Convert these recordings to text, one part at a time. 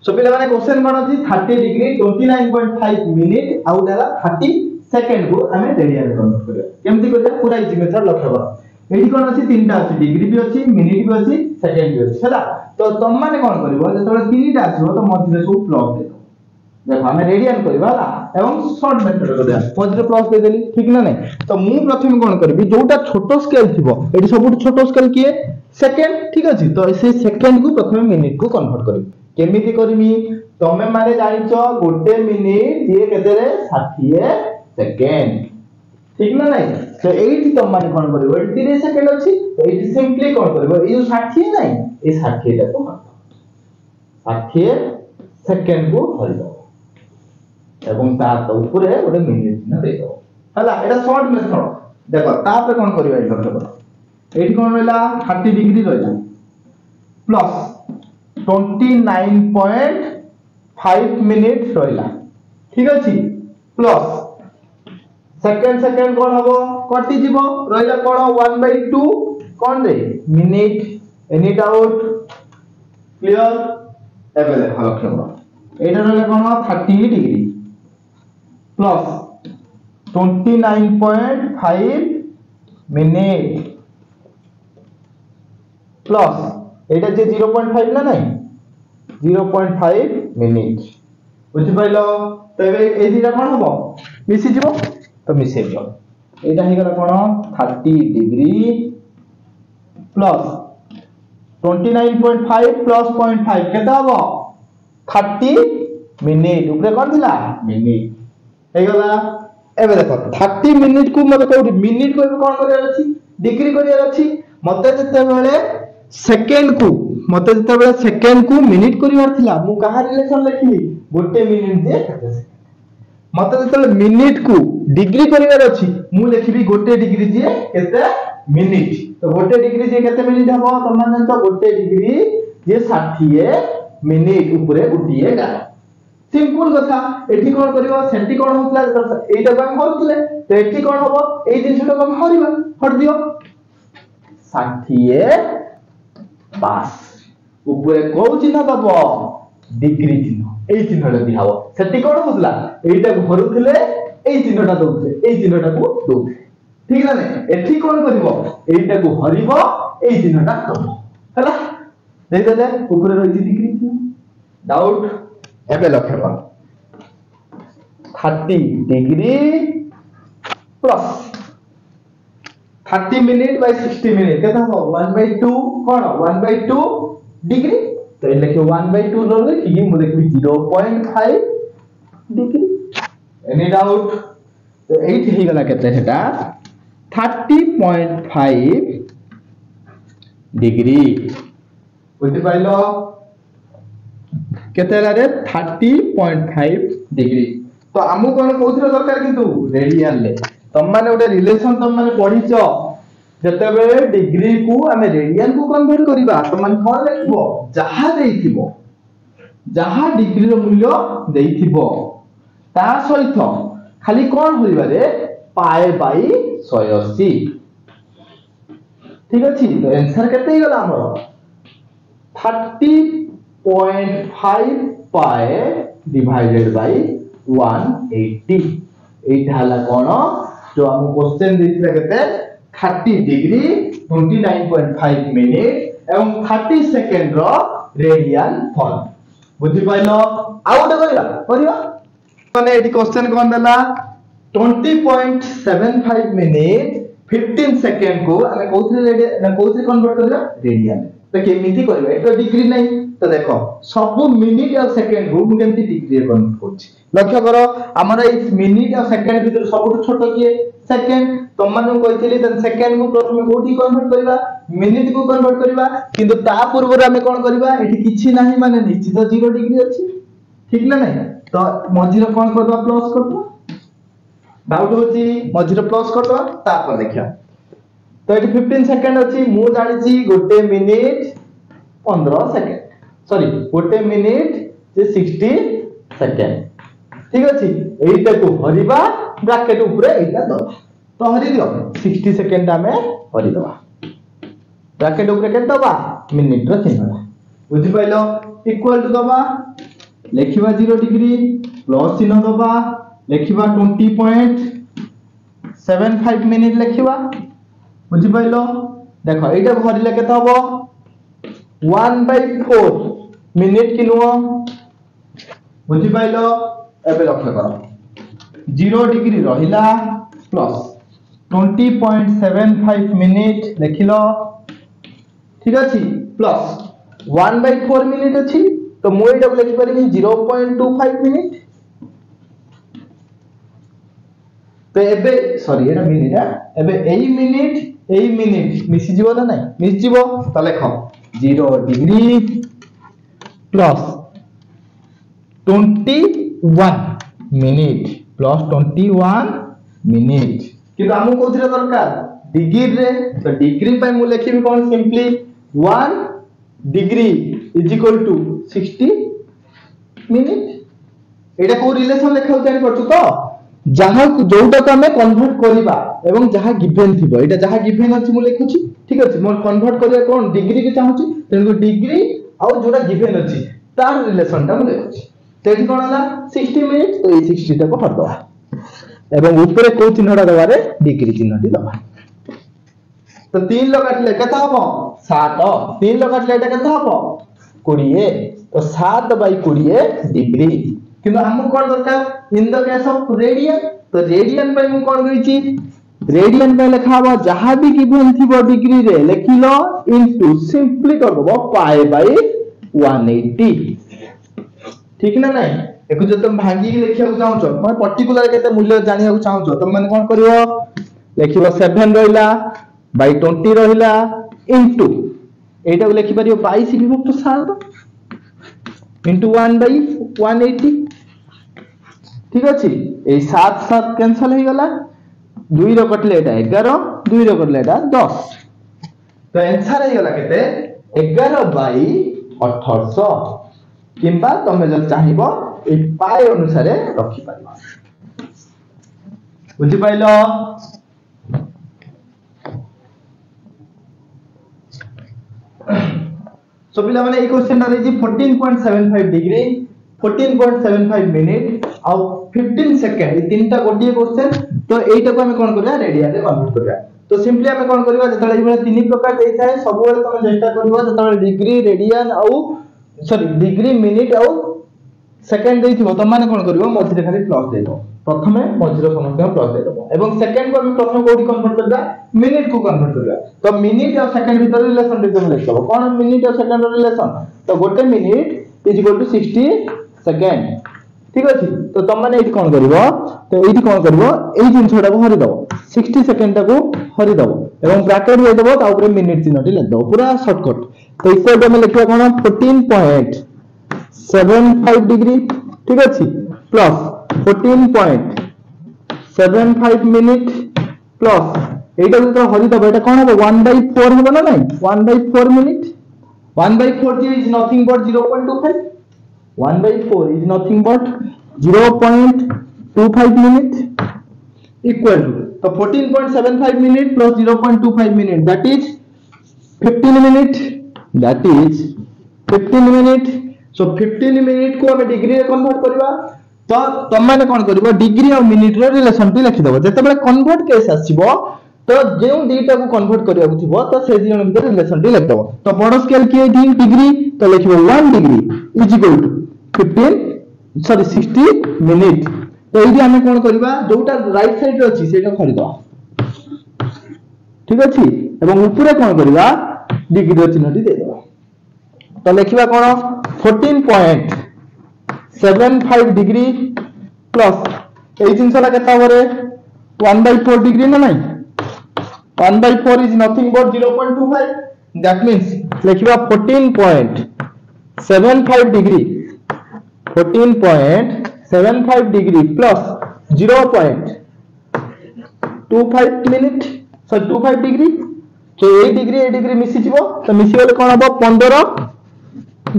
सो पिला माने क्वेश्चन कोन अछि 30 डिग्री 29.5 मिनिट आउ देला 30 सेकंड को हमें रेडियन कन्वर्ट करिया केमति करिया पूरा इजी मेथड लक्ष्य करो एठी कोन अछि तीनटा अछि डिग्री भी अछि मिनिट भी अछि सेकंड भी अछि हला तो तुम माने कोन करबो जतले तीनटा आछो तो मध्य सब प्लग दे देखो हमें रेडियन करबा हला एवं शॉर्ट मेथड को दे मध्य प्लस दे देली ठीक ना नहीं तो मु प्रथम कोन करबी जोटा छोटो स्केल थिबो एठी सबुठ छोटो स्केल किए सेकंड ठीक अछि तो से सेकंड को प्रथम मिनिट को कन्वर्ट करबी केमिति करबी तमे माने जानिचो गोटे मिनिट ये केते रे 60 सेकंड ठीक ना नहीं तो एठी तुम माने कोन करबो एठी 30 सेकंड अछि तो एठी सिंपली कोन करबो ए जो 60 नहीं ए 60 टा को 60 सेकंड को हरिदो एवं ता तो ऊपर गोटे मिनिट न दे दो हला एटा शॉर्ट मेथड देखो तापर कोन करबा एटा देखो एठी कोन रहला 30 डिग्री रहला प्लस 29.5 मिनिट रहला ठीक अछि प्लस सेकंड कोन हबो कटि जीवो रहला कोन 1/2 कोन रे मिनिट एनी डाउट क्लियर एबे देखो लक्ष्य एटा रहला कोन 30 degree plus 29.5 minute plus iota जे 0.5 ना नहीं 0.5 मिनिट बुझि पाइलो तबे ए दिरा कोन हबो मिसी जीवो तो मिसे दियो एटा हे गला कोन 30 डिग्री प्लस 29.5 प्लस 0.5 केता हबो 30 मिनिट ऊपर कोन दिला मिनिट हे गला एबे देखो 30 मिनिट को मते कोठी मिनिट को कोन करिया अछि डिग्री करिया अछि मते जते बेले सेकंड को मिनिट करिवार थिला मु कहा रिलेशन लिखली गोटे मिनिट जे केते सेकंड मते जते मिनिट को डिग्री करिवार अछि मु लिखबी गोटे डिग्री जे केते मिनिट तो गोटे डिग्री जे केते मिनिट हबो त माने तो गोटे डिग्री जे 60 मिनिट ऊपर गुटिए गा सिंपल कथा एठी कोन करिवो सेंटी कोन होतला एटा बाम होतले तो एठी कोन हबो ए जिनसटा बाम हरिबा हट दियो 60 पास ऊपर को चिन्ह दबो डिग्री चिन्ह ए चिन्हटा दिहाबो सेठी कोन होतला एटा भरुथिले ए चिन्हटा दउथे ए चिन्हटा को दउथे ठीक ना एठी कोन करिवो एटा को हरिबो ए चिन्हटा दबो हला दे देले ऊपर रहि डिग्री चिन्ह डाउट एबे लक्ष्य कर 30 degree plus 30 minute by 60 minute केता हो 1/2 कोन 1/2 डिग्री तो ए लिखो 1/2 रो लिखि मु लिखबी 0.5 डिग्री एनी डाउट तो 8 हे गला केते सेटा 30.5 डिग्री बुझि पाइलो केतेला रे 30.5 डिग्री तो हमु कोन कोथरे दरकार किंतु रेडियन ले तम माने ओटे रिलेशन तम माने पढिचो जते बेले डिग्री को हमें रेडियन को कन्वर्ट करिबा तो माने कोन लिखबो जहा डिग्री रो मूल्य देइथिबो ता सहित खाली कोन होइबा रे पाए बाई 180 ठीक अछि तो आंसर केते गला हमर 30.5 पाए डिवाइडेड बाय 180 एटा हला कोन जो हम क्वेश्चन दिथिले केते 30 डिग्री 29.5 मिनिट एवं 30 सेकंड रो रेडियन फॉर्म बुझि पाइलो आउट करिया माने एटी क्वेश्चन कोन देला 20.75 मिनिट 15 सेकंड को हमें कोथरे कन्वर्ट करबा रेडियन तो केमिति करबा एटा डिग्री नहीं तो देखो सब मिनिट और सेकंड को मु केमिति डिग्री कन्वर्ट करछि लक्ष्य करो हमरा इस मिनिट और सेकंड भीतर सबटु छोटो किए सेकंड तो माने कहितली त सेकंड को प्रथमे कोठी कन्वर्ट करबा मिनिट को कन्वर्ट करबा किंतु ता पूर्व रे हमें कोन करबा एठी किछि नाही माने निश्चित 0 डिग्री अछि ठीक ना नहीं तो मझिरो कोन करबा प्लस करबा डाउट होची मझिरो प्लस करबा तापर देखिया तो एठी 15 सेकंड अछि मु जानि छी गोटे मिनिट 15 सेकंड सॉरी गोटे मिनिट जे 60 सेकंड ठीक अछि एटा को हरिबा ब्रैकेट ऊपर एटा दबा तो हरि दियो 60 सेकंड हमें हरि दबा ब्रैकेट ऊपर के दबा मिनिट रो चिन्हला बुझि पाइलो इक्वल टू दबा लेखिबा 0 डिग्री प्लस चिन्ह दबा लेखिबा 20.75 मिनिट लेखिबा बुझि पाइलो देखो एटा भरिले केते हबो 1/4 मिनिट कि नुओ बुझि पाइलो एबे लक्ष्य करो 0 डिग्री रहिला प्लस 20.75 मिनिट लिखिलो ठीक अछि प्लस 1/4 मिनिट अछि तो मु एटा लिखि पारि 0.25 मिनिट तो एबे सॉरी एटा मिनिट एबे एई मिनिट मिसि जीवो ना नहीं मिसि जीवो त लेखो 0 degree plus 21 minute plus 21 minute कि हमु कोथिरे दरकार डिग्री रे तो डिग्री पे मु लिखिबी कोन simply 1 degree is equal to 60 minute एटा को रिलेशन लेखाउ जानि पड़छु तो जहां जोटा को हमें कन्वर्ट करिबा एवं जहां गिवन थिबो एटा जहां गिवन अछि मु लिखुछि ठीक अछि मोर कन्वर्ट करिया कोन डिग्री के चाहूछि तेनु डिग्री और जोटा गिवन अछि तार रिलेशन ता मु लिखुछि तेठी कोन हला 60 मिनिट तो ए 60 टा को हट दवा एवं ऊपर को चिन्हटा दबारे डिग्री चिन्हटी दबा तो 3 लो काटले केता हबो 7 3 लो काटले एटा केता हबो 20 तो 7/20 डिग्री किंतु हमको कोन दरकार in the case of radian तो रेडियन पे मु कोन कहिची रेडियन पे लिखा हबो जहां भी गिवन थिबो डिग्री रे लिखिलो इनटू सिंपली करबो π/180 ठीक ना नहीं एको जब तुम भांगी के लिखिया को चाहौ मैं पर्टिकुलर केते मूल्य जानिया को चाहौ तुम माने कोन करिवो लिखिबो 7 रहिला बाय 20 रहिला इनटू एटा को लिखि परियो 22 विभक्त 7 इनटू 1/180 ठीक अछि ए 7 कैंसिल हो गला 2 रो कटले एटा 11 2 रो कटले एटा 10 तो आंसर हो गला केते 11/1800 किंबा तमे जब चाहिबो ए पाए अनुसार रखि पारिबा बुझि पाइलो सो पिला माने ई क्वेश्चन रे जी 14.75 डिग्री 14.75 मिनिट और 15 सेकंड ई तीनटा गोटिए क्वेश्चन तो एटा को हम कोन करिया रेडियन रे कन्वर्ट करिया तो सिंपली हम कोन करिया जतले ई तीन प्रकार देई थाए सब बेले तमे चेष्टा करबो जतले डिग्री रेडियन और सॉरी डिग्री मिनिट और सेकंड देइथिबो त माने कोन करबो मझिरे खाली प्लस देइबो प्रथमे मझिरे समस्त प्लस देइबो एवं सेकंड को हम प्रथम कोडी कन्वर्ट करबा मिनिट को कन्वर्ट करबा तो मिनिट और सेकंड भीतर रिलेशन देइबो लिखबो कोन मिनिट और सेकंड रिलेशन तो गोटे minute is equal to 60 second ठीक अछि तो तुम माने एठी कोन करबो तो एठी कोन करबो एई जिंसटा को हरि दबो 60 सेकंड को हरि दबो एवं ब्रैकेट दे दबो ता ऊपर मिनिट चिन्हटी लिख दबो पूरा शॉर्टकट तो इक्वल टू में लिखबो कोन 14.75 डिग्री ठीक अछि प्लस 14.75 मिनिट प्लस एटा तो हरि दबो एटा कोन हो 1/4 हो ना नहीं 1/4 minute 1/4 is nothing but 0.25 1/4 is nothing but 0.25 minute equal to so 14.75 minute plus 0.25 minute that is 15 minute so 15 minute को हम डिग्री रे कन्वर्ट करबा तो तुम माने कोन करबो डिग्री और मिनिट रे रिलेशन टी लिखि दबो जते बेले कन्वर्ट केस आसीबो तो जेउ दीटा को कन्वर्ट करिया थिबो तो से जण भीतर रिलेशन टी लिख दबो तो बड़ स्केल की डिग्री तो लिखबो 1 degree is equal to 60 minute तो एडी हमें कोन करबा जोटा राइट साइड रे अछि सेटा खरीदो ठीक अछि एवं ऊपर कोन करबा डिग्री रो चिन्हटी दे देबा तो लिखिबा कोन 14.75 डिग्री प्लस ए जिंसला केता बरे 1/4 डिग्री ना नहीं 1/4 is nothing but 0.25 that means लिखिबा 14.75 degree 14.75 degree plus 0.25 minute so 25 degree तो ए डिग्री मिसी जीवो तो मिसी गले कोन हबो 15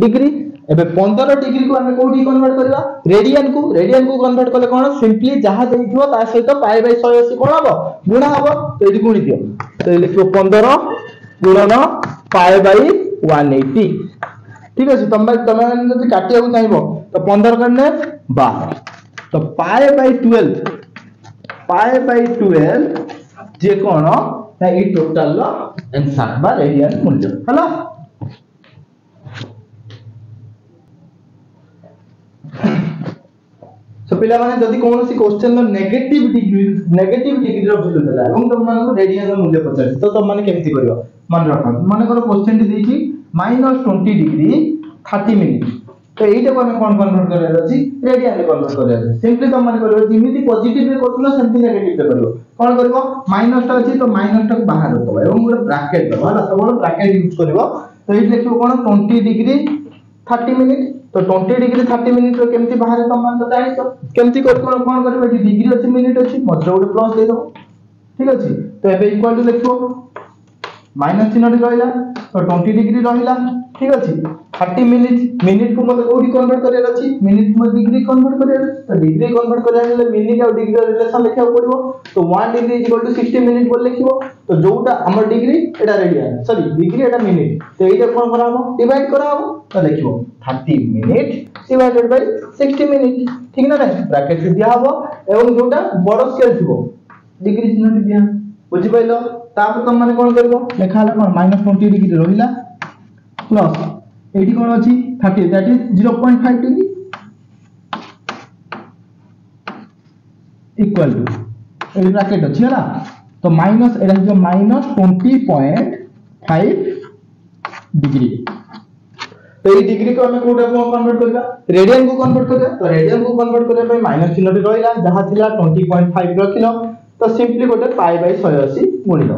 डिग्री एबे 15 डिग्री को हम कोठी कन्वर्ट करबा रेडियन को कन्वर्ट करले कोन सिंपली जहां देइथिबो ता सहित π/180 कोन हबो गुणा हबो तो एडी गुणी दियो तो लिखिबो 15 गुणन π/180 ठीक अछि तमे जति काटिया चाहिबो तो 15 करने 12 तो पाई बाय 12 जे कोन ना ई टोटल लो आंसर बा रेडियन मूल्य हला सो पिला माने जदि कोनोसी क्वेश्चन नो नेगेटिव डिग्री रो वैल्यू देला एवं तुम माने रेडियन रो मूल्य पचार तो तुम माने केमति करियो मन रखा माने करो क्वेश्चन टी देछि -20 डिग्री 30 मिनिट तो एटा को हमें कोन कन्वर्ट करले अछि रेडियन रे कन्वर्ट करले अछि सिंपली तुम माने करियो जिमिति पॉजिटिव रे करथुलो सेमति नेगेटिव रे करियो कोन करबो माइनस टा अछि तो माइनस टा को बाहर रखबो एवं गोटे ब्रैकेट दबो हला सब ब्रैकेट यूज करबो तो एटा देखियो कोन 20 डिग्री 30 मिनिट तो 20 डिग्री 30 मिनिट रो केमति बाहर तुम मान तो जानिसो केमति कोन करबो एटी डिग्री अछि मिनिट अछि मध्य गोटे प्लस दे दो ठीक अछि तो एबे इक्वल टू देखियो माइनस चिन्ह रहिला तो 20 डिग्री रहिला ठीक अछि 30 मिनिट को मते कोडी कन्वर्ट करेला अछि मिनिट में डिग्री कन्वर्ट करेला तो डिग्री कन्वर्ट करेला मिनिट और डिग्री रिलेशन लिखा पड़िबो तो 1 डिग्री 60 मिनिट बोल लिखिबो तो जोटा हमर डिग्री एटा रेडियन सॉरी डिग्री एटा मिनिट तो एटा कोन कराबो डिवाइड कराबो तो लिखिबो 30 मिनिट डिवाइडेड बाय 60 मिनिट ठीक ना रे ब्रैकेट दिया हबो एवं जोटा बड़ स्केल थिबो डिग्री चिन्ह दिया बुझि पाइलो तापर तुम माने कोन करबो लेखा हला कोन -20 डिग्री रहिला प्लस एटी कोन अछि 30 that is 0.5 degree equal to a bracket अछि हला तो माइनस एटा जो -20.5 डिग्री तो ये डिग्री को हमें कोटा को कन्वर्ट करबा रेडियन को कन्वर्ट करबा तो रेडियन को कन्वर्ट करबा पे माइनस चिन्ह रहिला जहा थिला 20.5 रखिलो तो सिंपली गोटे पाई बाय 180 गुणी दो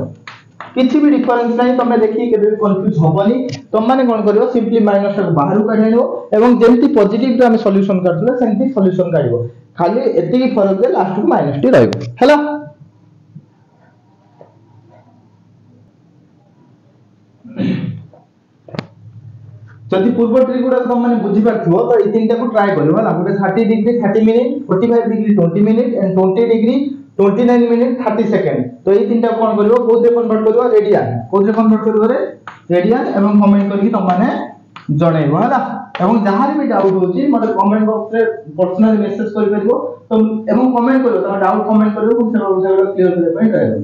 किछि भी डिफरेंस नहीं तमे देखि केबे कंफ्यूज होबनी तुम माने कोन करियो सिंपली माइनस को बाहर काढिनो एवं जेंति पॉजिटिव रे हम सॉल्यूशन करथले सेंति सॉल्यूशन काढिबो खाली एति की फरक दे लास्ट को माइनस टी रहइबो हैला जदि पूर्व ट्रिक गुडा तुम माने बुझि पारथिबो तो ई तीनटा को ट्राई करियो हला गोटे 30 degree 30 minute 45 degree 20 minute and 20 degree 29 minute 30 second तो ये तीनटा कोन करियो कोदे कन्वर्ट करियो रेडियन कोदे कन्वर्ट करियो रे रेडियन एवं कमेंट करके तुम माने जणैबो हला एवं जहार भी डाउट होची मते कमेंट बॉक्स रे पर्सनल मेसेज करि परिबो तो एवं कमेंट करियो त डाउट कमेंट करियो हम से क्लियर करे पय ट्राई करियो।